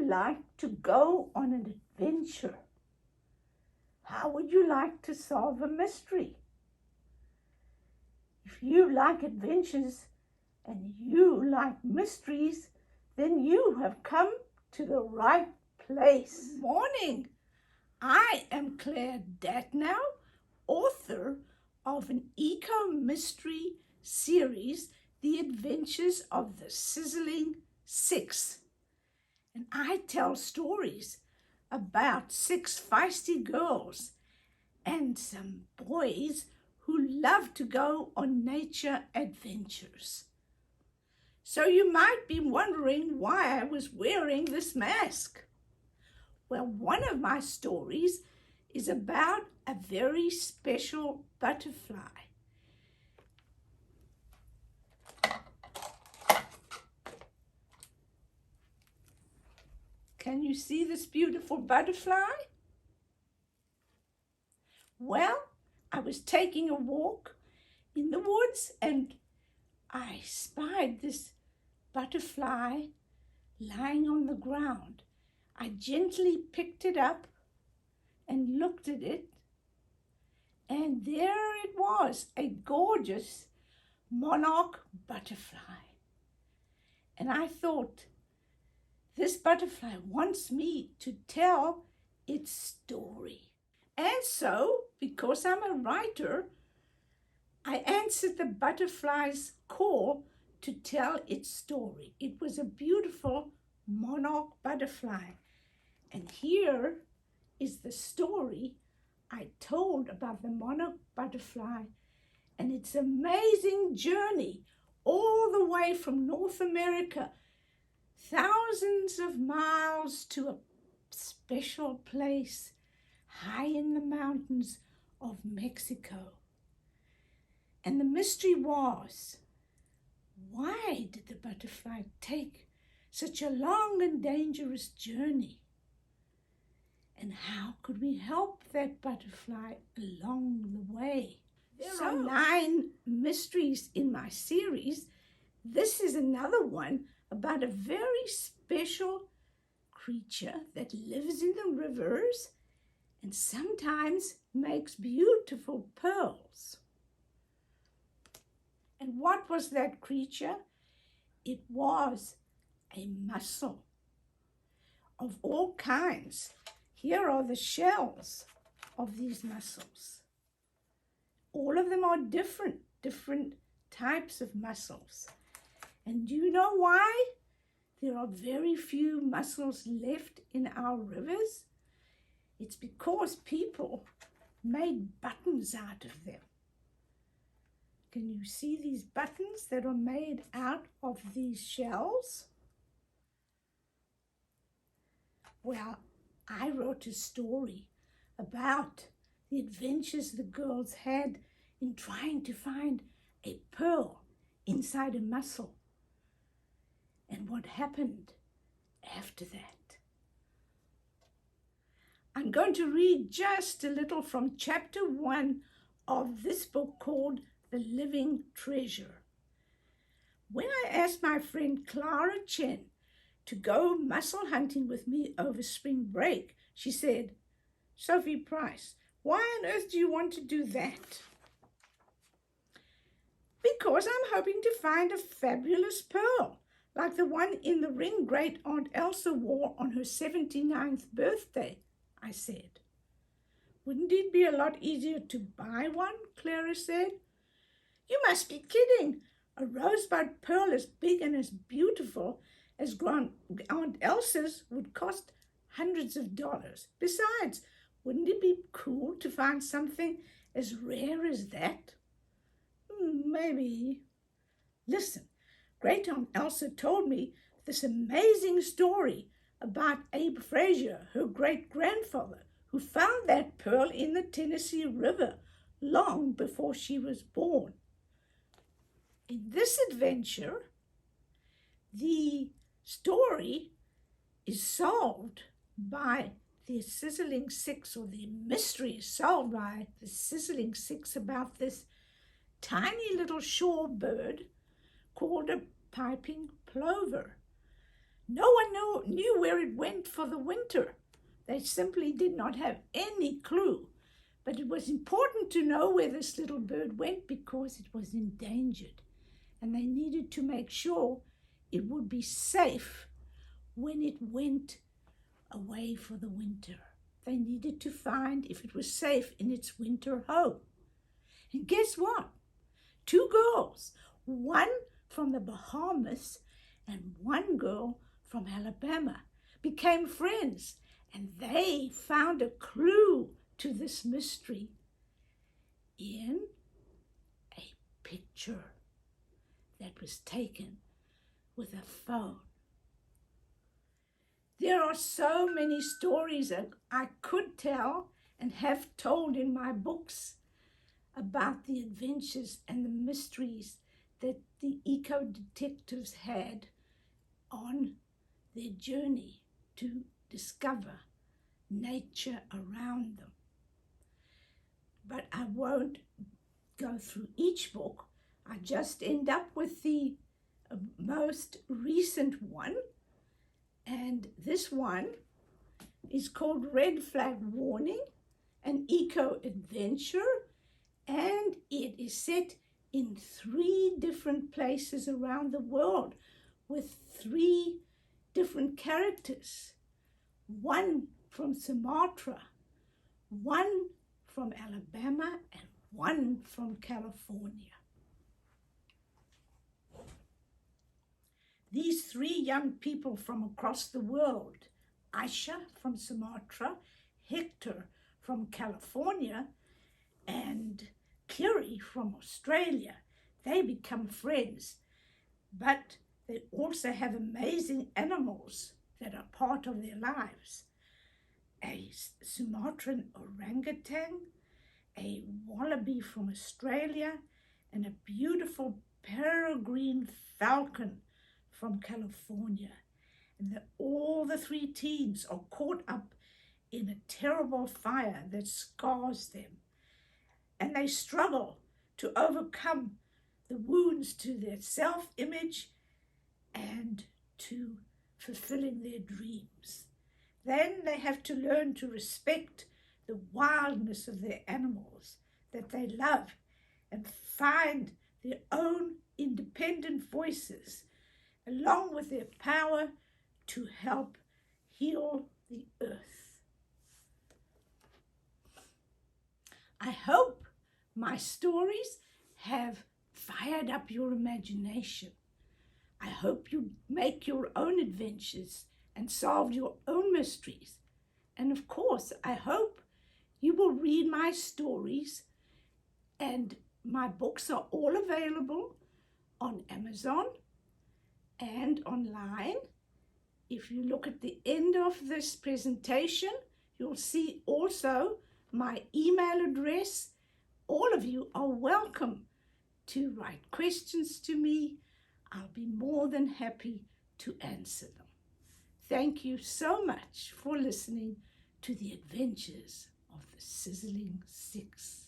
like to go on an adventure? How would you like to solve a mystery? If you like adventures and you like mysteries, then you have come to the right place. Morning! I am Claire Datnow, author of an eco-mystery series, The Adventures of the Sizzling Six. And I tell stories about 6 feisty girls and some boys who love to go on nature adventures. So you might be wondering why I was wearing this mask. Well, one of my stories is about a very special butterfly. Can you see this beautiful butterfly? Well, I was taking a walk in the woods and I spied this butterfly lying on the ground. I gently picked it up and looked at it, and there it was, a gorgeous monarch butterfly. And I thought, this butterfly wants me to tell its story. And so, because I'm a writer, I answered the butterfly's call to tell its story. It was a beautiful monarch butterfly. And here is the story I told about the monarch butterfly and its amazing journey all the way from North America, thousands of miles, to a special place high in the mountains of Mexico. And the mystery was, why did the butterfly take such a long and dangerous journey? And how could we help that butterfly along the way? There are 9 mysteries in my series. This is another one about a very special creature that lives in the rivers and sometimes makes beautiful pearls. And what was that creature? It was a mussel of all kinds. Here are the shells of these mussels. All of them are different types of mussels. And do you know why there are very few mussels left in our rivers? It's because people made buttons out of them. Can you see these buttons that are made out of these shells? Well, I wrote a story about the adventures the girls had in trying to find a pearl inside a mussel and what happened after that. I'm going to read just a little from chapter 1 of this book called The Living Treasure. When I asked my friend Clara Chen to go mussel hunting with me over spring break, she said, "Sophie Price, why on earth do you want to do that?" "Because I'm hoping to find a fabulous pearl, like the one in the ring Great Aunt Elsa wore on her 79th birthday," I said. "Wouldn't it be a lot easier to buy one?" Clara said. "You must be kidding. A rosebud pearl as big and as beautiful as Aunt Elsa's would cost hundreds of dollars. Besides, wouldn't it be cool to find something as rare as that?" "Maybe." "Listen, Great Aunt Elsa told me this amazing story about Abe Frazier, her great-grandfather, who found that pearl in the Tennessee River long before she was born. In this adventure, the story is solved by the Sizzling Six, or the mystery is solved by the Sizzling Six about this tiny little shorebird called a piping plover. No one knew where it went for the winter. They simply did not have any clue. But it was important to know where this little bird went because it was endangered. And they needed to make sure it would be safe when it went away for the winter. They needed to find if it was safe in its winter home. And guess what? 2 girls, one from the Bahamas and one girl from Alabama, became friends, and they found a clue to this mystery in a picture that was taken with a phone. There are so many stories that I could tell and have told in my books about the adventures and the mysteries that the eco-detectives had on their journey to discover nature around them. But I won't go through each book. I just end up with the most recent one. And this one is called Red Flag Warning, an eco-adventure. And it is set in 3 different places around the world with 3 different characters. One from Sumatra, one from Alabama, and one from California. These 3 young people from across the world, Aisha from Sumatra, Hector from California, and Kiri from Australia, they become friends, but they also have amazing animals that are part of their lives. A Sumatran orangutan, a wallaby from Australia, and a beautiful peregrine falcon from California. And all the 3 teens are caught up in a terrible fire that scars them. And they struggle to overcome the wounds to their self-image and to fulfilling their dreams. Then they have to learn to respect the wildness of their animals that they love and find their own independent voices, along with their power to help heal the earth. I hope my stories have fired up your imagination. I hope you make your own adventures and solve your own mysteries. And of course, I hope you will read my stories, and my books are all available on Amazon and online. If you look at the end of this presentation, you'll see also my email address. All of you are welcome to write questions to me. I'll be more than happy to answer them. Thank you so much for listening to the adventures of the Sizzling Six.